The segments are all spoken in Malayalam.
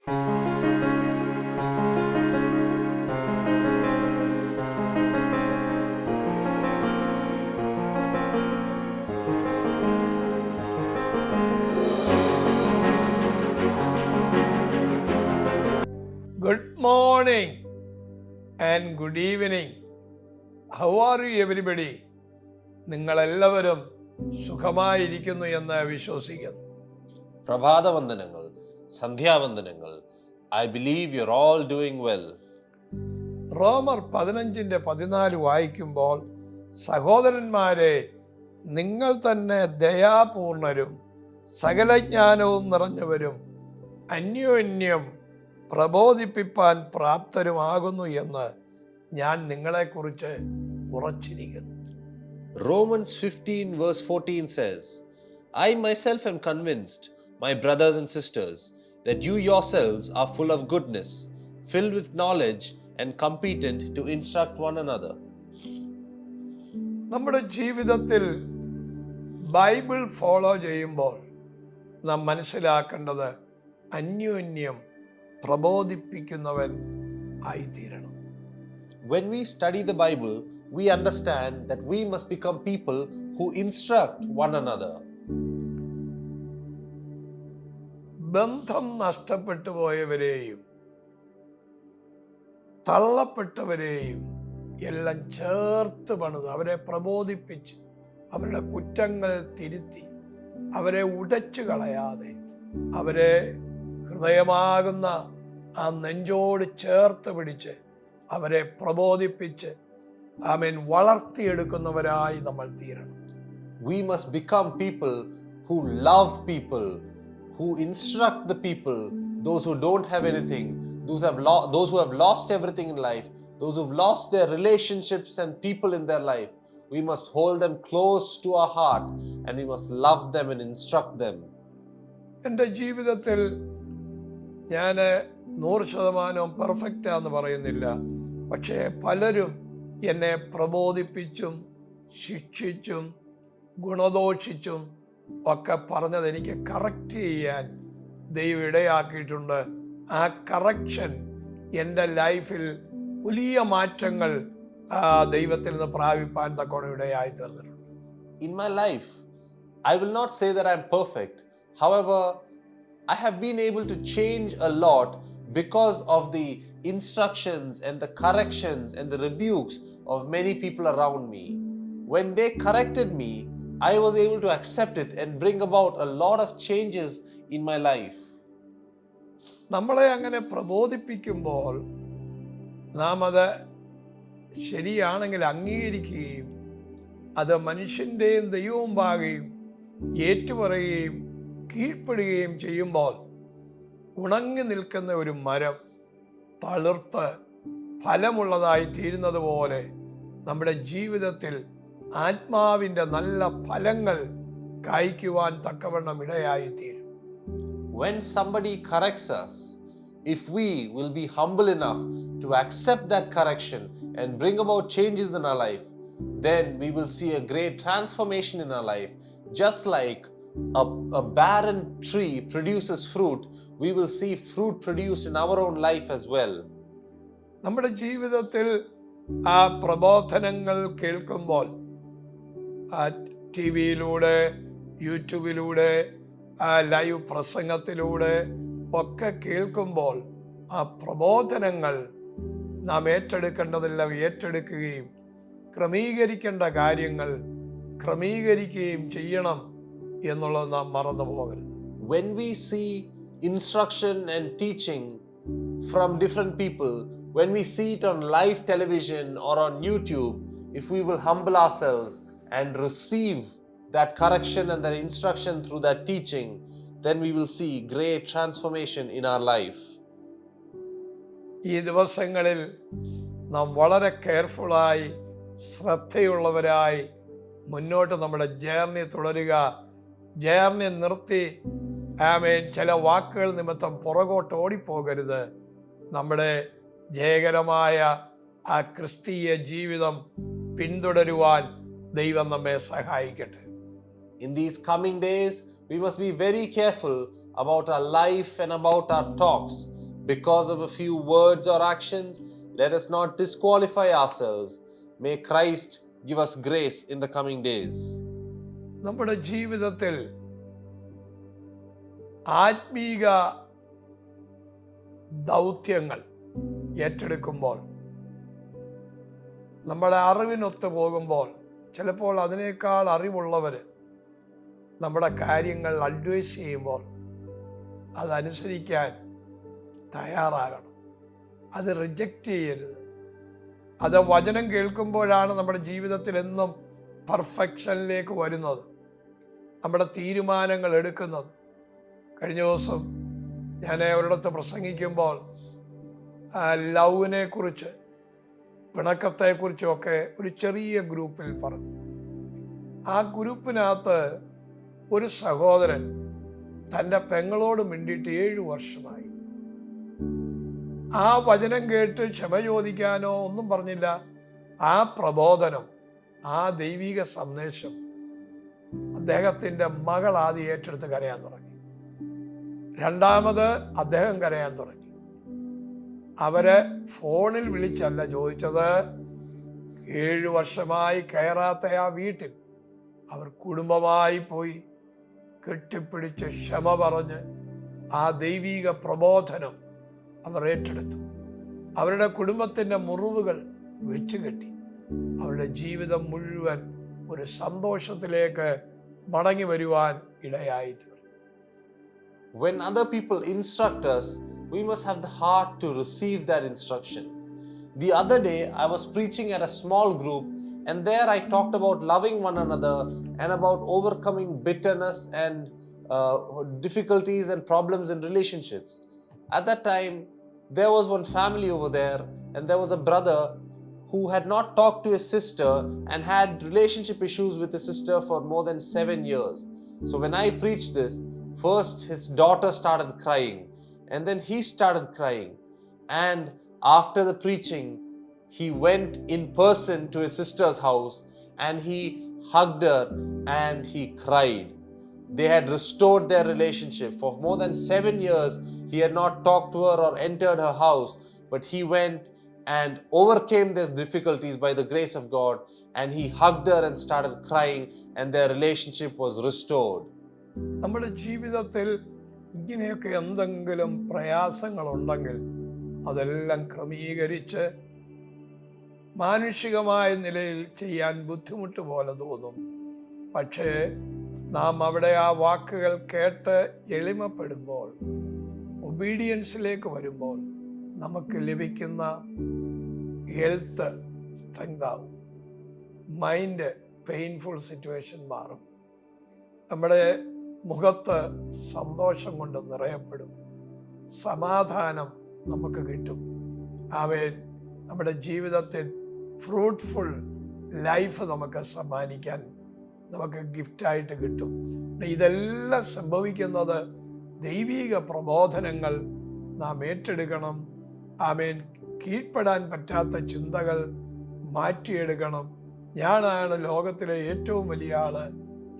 Good morning and good evening. How are you everybody? നിങ്ങളെല്ലാവരും സുഖമായിരിക്കുന്നു എന്ന് വിശ്വസിക്കുന്നു. പ്രഭാതവന്ദനങ്ങൾ, സന്ധ്യാവന്ദനങ്ങൾ. I believe you're all doing well. റോമർ 15:14 വായിക്കുമ്പോൾ, സഹോദരന്മാരെ, നിങ്ങൾ തന്നെ ദയാപൂർണരും സകലജ്ഞാനവും നിറഞ്ഞവരും അന്യോന്യം പ്രബോധിപ്പിപ്പാൻ പ്രാപ്തരുമാകുന്നു എന്ന് ഞാൻ നിങ്ങളെക്കുറിച്ച് ഉറച്ചിരിക്കുന്നു. Romans 15:14 says, I myself am convinced, my brothers and sisters, that you yourselves are full of goodness, filled with knowledge and competent to instruct one another. നമ്മുടെ ജീവിതത്തിൽ ബൈബിൾ ഫോളോ ചെയ്യുമ്പോൾ നാം മനസ്സിലാക്കേണ്ടത് അന്യോന്യം പ്രബോധിപ്പിക്കുന്നവൻ ആയിത്തീരണം. When we study the Bible, we understand that we must become people who instruct one another. ബന്ധം നഷ്ടപ്പെട്ടു പോയവരെയും തള്ളപ്പെട്ടവരെയും എല്ലാം ചേർത്ത് പണിത് അവരെ പ്രബോധിപ്പിച്ച് അവരുടെ കുറ്റങ്ങൾ തിരുത്തി അവരെ ഉടച്ചു കളയാതെ അവരെ ഹൃദയമാകുന്ന ആ നെഞ്ചോട് ചേർത്ത് പിടിച്ച് അവരെ പ്രബോധിപ്പിച്ച് വളർത്തിയെടുക്കുന്നവരായി നമ്മൾ തീരണം. We must become people who love people, who instruct the people, those who don't have anything, those who have lost everything in life, those who have lost their relationships and people in their life. We must hold them close to our heart and we must love them and instruct them. എൻ്റെ ജീവിതത്തിൽ ഞാൻ 100% പെർഫെക്റ്റ് ആണെന്ന് പറയുന്നില്ല. പക്ഷേ പലരും എന്നെ പ്രബോധിപ്പിച്ചും ശിക്ഷിച്ചും ഗുണദോഷിച്ചും ഒക്കെ പറഞ്ഞത് എനിക്ക് കറക്റ്റ് ചെയ്യാൻ ദൈവം ഇടയാക്കിയിട്ടുണ്ട്. ആ കറക്ഷൻ എൻ്റെ ലൈഫിൽ വലിയ മാറ്റങ്ങൾ ദൈവത്തിൽ നിന്ന് പ്രാപിപ്പാൻ തക്കോണം ഇടയായി തീർന്നിട്ടുണ്ട്. In my life, I will not say that I am perfect. However, I have been able to change a lot because of the instructions and the corrections and the rebukes of many people around me. When they corrected me, I was able to accept it and bring about a lot of changes in my life. നമ്മളെ അങ്ങനെ പ്രബോധിപ്പിക്കുമ്പോൾ നാം അത് ശരിയാണെങ്കിൽ അംഗീകരിക്കുകയും അത് മനുഷ്യൻ്റെയും ദൈവവും പാകുകയും ഏറ്റുപറയുകയും കീഴ്പ്പെടുകയും ചെയ്യുമ്പോൾ ഉണങ്ങി നിൽക്കുന്ന ഒരു മരം തളിർത്ത് ഫലമുള്ളതായി തീരുന്നത് പോലെ നമ്മുടെ ജീവിതത്തിൽ ആത്മാവിൻ്റെ നല്ല ഫലങ്ങൾ കായ്ക്കുവാൻ തക്കവണ്ണം ഇടയായി തീരും. When somebody corrects us, if we will be humble enough to accept that correction and bring about changes in our life, then we will see a great transformation in our life. Just like a barren tree produces fruit, we will see fruit produced in our own life as well. നമ്മുടെ ജീവിതത്തിൽ ആ പ്രബോധനങ്ങൾ കേൾക്കുമ്പോൾ ടി വിയിലൂടെ യൂട്യൂബിലൂടെ ലൈവ് പ്രസംഗത്തിലൂടെ ഒക്കെ കേൾക്കുമ്പോൾ ആ പ്രബോധനങ്ങൾ നാം ഏറ്റെടുക്കേണ്ടതെല്ലാം ഏറ്റെടുക്കുകയും ക്രമീകരിക്കേണ്ട കാര്യങ്ങൾ ക്രമീകരിക്കുകയും ചെയ്യണം എന്നുള്ളത് നാം മറന്നു പോകരുത്. When we see instruction and teaching from different people, when we see it on live television or on YouTube, if we will humble ourselves and receive that correction and that instruction through that teaching, then we will see great transformation in our life. ഈ ദിവസങ്ങളിൽ നാം വളരെ കെയർഫുള്ളായി ശ്രദ്ധയുള്ളവരായി മുന്നോട്ട് നമ്മുടെ ജേർണി തുടരുക. ജേർണി നിർത്തി ചില വാക്കുകൾ നിമിത്തം പുറകോട്ട് ഓടിപ്പോകരുത്. നമ്മുടെ ജയകരമായ ആ ക്രിസ്തീയ ജീവിതം പിന്തുടരുവാൻ ദൈവം നമ്മെ സഹായിക്കട്ടെ. In these coming days, we must be very careful about our life and about our talks. because of a few words or actions, let us not disqualify ourselves. May Christ give us grace in the coming days. നമ്മുടെ ജീവിതത്തിൽ ആത്മീക ദൗത്യങ്ങൾ ഏറ്റെടുക്കുമ്പോൾ, നമ്മുടെ അറിവിനൊത്ത് പോകുമ്പോൾ, ചിലപ്പോൾ അതിനേക്കാൾ അറിവുള്ളവർ നമ്മുടെ കാര്യങ്ങൾ അഡ്വൈസ് ചെയ്യുമ്പോൾ അതനുസരിക്കാൻ തയ്യാറാകണം. അത് റിജക്റ്റ് ചെയ്യരുത്. അത് വചനം കേൾക്കുമ്പോഴാണ് നമ്മുടെ ജീവിതത്തിൽ എന്നും പെർഫെക്ഷനിലേക്ക് വരുന്നത്, നമ്മുടെ തീരുമാനങ്ങൾ എടുക്കുന്നത്. കഴിഞ്ഞ ദിവസം ഞാൻ ഒരിടത്ത് പ്രസംഗിക്കുമ്പോൾ ലവിനെ കുറിച്ച്, പിണക്കത്തെക്കുറിച്ചുമൊക്കെ ഒരു ചെറിയ ഗ്രൂപ്പിൽ പറഞ്ഞു. ആ ഗ്രൂപ്പിനകത്ത് ഒരു സഹോദരൻ തൻ്റെ പെങ്ങളോട് മിണ്ടിയിട്ട് 7 വർഷമായി. ആ വചനം കേട്ട് ക്ഷമ ചോദിക്കാനോ ഒന്നും പറഞ്ഞില്ല. ആ പ്രബോധനം, ആ ദൈവിക സന്ദേശം അദ്ദേഹത്തിൻ്റെ മകൾ ആദ്യം ഏറ്റെടുത്ത് കരയാൻ തുടങ്ങി. രണ്ടാമത് അദ്ദേഹം കരയാൻ തുടങ്ങി. അവരെ ഫോണിൽ വിളിച്ചല്ല ചോദിച്ചത്, 7 വർഷമായി കയറാത്ത ആ വീട്ടിൽ അവർ കുടുംബമായി പോയി കെട്ടിപ്പിടിച്ച് ക്ഷമ പറഞ്ഞ് ആ ദൈവിക പ്രബോധനം അവർ ഏറ്റെടുത്തു. അവരുടെ കുടുംബത്തിൻ്റെ മുറിവുകൾ വെച്ച് കെട്ടി. അവരുടെ ജീവിതം മുഴുവൻ ഒരു സന്തോഷത്തിലേക്ക് മടങ്ങി വരുവാൻ ഇടയായി തീർന്നു. When other people instruct us, we must have the heart to receive that instruction. The other day, I was preaching at a small group, and there I talked about loving one another and about overcoming bitterness and difficulties and problems in relationships. At that time, there was one family over there, and there was a brother who had not talked to his sister and had relationship issues with his sister for more than 7 years. So when I preached this, first his daughter started crying, and then he started crying. And after the preaching, he went in person to his sister's house and he hugged her and he cried. They had restored their relationship. For more than 7 years, he had not talked to her or entered her house, but he went and overcame these difficulties by the grace of God, and he hugged her and started crying, and their relationship was restored. നമ്മുടെ ജീവിതത്തിൽ ഇങ്ങനെയൊക്കെ എന്തെങ്കിലും പ്രയാസങ്ങളുണ്ടെങ്കിൽ അതെല്ലാം ക്രമീകരിച്ച് മാനുഷികമായ നിലയിൽ ചെയ്യാൻ ബുദ്ധിമുട്ട് പോലെ തോന്നും. പക്ഷേ നാം അവിടെ ആ വാക്കുകൾ കേട്ട് എളിമപ്പെടുമ്പോൾ, ഒബീഡിയൻസിലേക്ക് വരുമ്പോൾ നമുക്ക് ലഭിക്കുന്ന ഹെൽത്ത് സ്ട്രെങ്ത് ആവും. മൈൻഡ് പെയിൻഫുൾ സിറ്റുവേഷൻ മാറും. നമ്മുടെ മുഖത്ത് സന്തോഷം കൊണ്ട് നിറയപ്പെടും. സമാധാനം നമുക്ക് കിട്ടും. ആമേൻ. നമ്മുടെ ജീവിതത്തിൽ ഫ്രൂട്ട്ഫുൾ ലൈഫ് നമുക്ക് സമ്മാനിക്കാൻ നമുക്ക് ഗിഫ്റ്റായിട്ട് കിട്ടും. ഇതെല്ലാം സംഭവിക്കുന്നത് ദൈവിക പ്രബോധനങ്ങൾ നാം ഏറ്റെടുക്കണം. ആമേൻ. കീഴ്പ്പെടാൻ പറ്റാത്ത ചിന്തകൾ മാറ്റിയെടുക്കണം. ഞാനാണ് ലോകത്തിലെ ഏറ്റവും വലിയ ആള്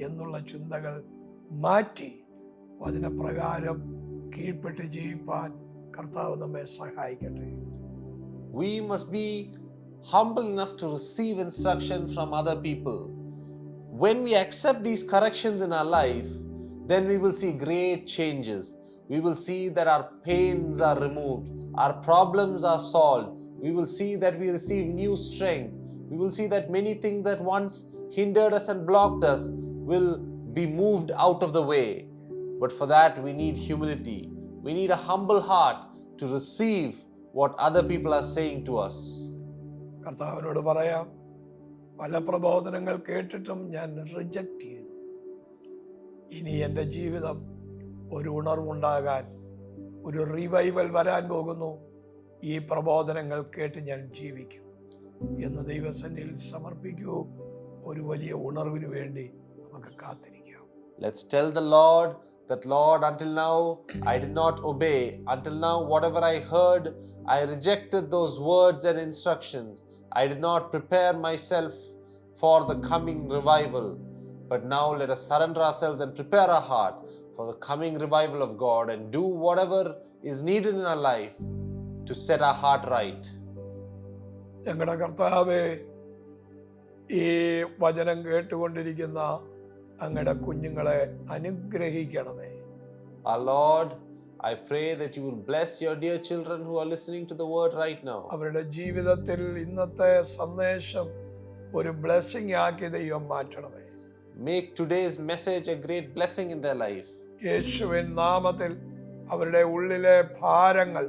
എന്നുള്ള ചിന്തകൾ മാറ്റി വചനപ്രകാരം കീഴ്പ്പെട്ട് ജീവിപ്പാൻ കർത്താവ് നമ്മെ സഹായിക്കട്ടെ. We must be humble enough to receive instruction from other people. When we accept these corrections in our life, then we will see great changes. We will see that our pains are removed, our problems are solved. We will see that we receive new strength. We will see that many things that once hindered us and blocked us will be moved out of the way. But for that, we need humility. We need a humble heart to receive what other people are saying to us. കർത്താവിനോട് പറയാം, പല പ്രബോധനങ്ങൾ കേട്ടിട്ടും ഞാൻ റിജക്റ്റ് ചെയ്തു. ഇനി എൻ്റെ ജീവിതം ഒരു ഉണർവുണ്ടാകാൻ, ഒരു റിവൈവൽ വരാൻ പോകുന്നു. ഈ പ്രബോധനങ്ങൾ കേട്ട് ഞാൻ ജീവിക്കും എന്ന് ദൈവസന്നിധിയിൽ സമർപ്പിക്കൂ. ഒരു വലിയ ഉണർവിന് വേണ്ടി നമുക്ക് കാത്തിരിക്കാം. Let's tell the Lord that, Lord, until now I did not obey. Until now, whatever I heard, I rejected those words and instructions. I did not prepare myself for the coming revival. But now let us surrender ourselves and prepare our heart for the coming revival of God and do whatever is needed in our life to set our heart right. ഞങ്ങളുടെ കർത്താവേ, ഈ വചനം കേട്ടുകൊണ്ടിരിക്കുന്ന അങ്ങയുടെ കുഞ്ഞുങ്ങളെ അനുഗ്രഹിക്കണമേ. Our Lord, I pray that you will bless your dear children who are listening to the word right now. അവരുടെ ജീവിതത്തിൽ ഇന്നത്തെ സന്ദേശം ഒരു ബ്ലെസ്സിംഗ് ആക്കി ദൈവം മാറ്റണമേ. Make today's message a great blessing in their life. യേശുവിൻ നാമത്തിൽ അവരുടെ ഉള്ളിലെ ഭാരങ്ങൾ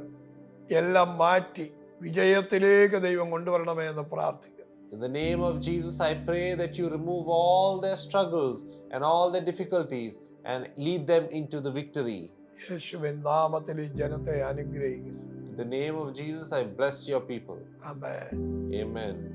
എല്ലാം മാറ്റി വിജയത്തിലേക്ക് ദൈവം കൊണ്ടുവരണമേ എന്ന് പ്രാർത്ഥിക്കുന്നു. In the name of Jesus, I pray that you remove all their struggles and all their difficulties and lead them into the victory. യേശുവിൻ നാമത്തിൽ ഈ ജനത്തെ അനുഗ്രഹിക്കുന്നു. In the name of Jesus, I bless your people. Amen. Amen.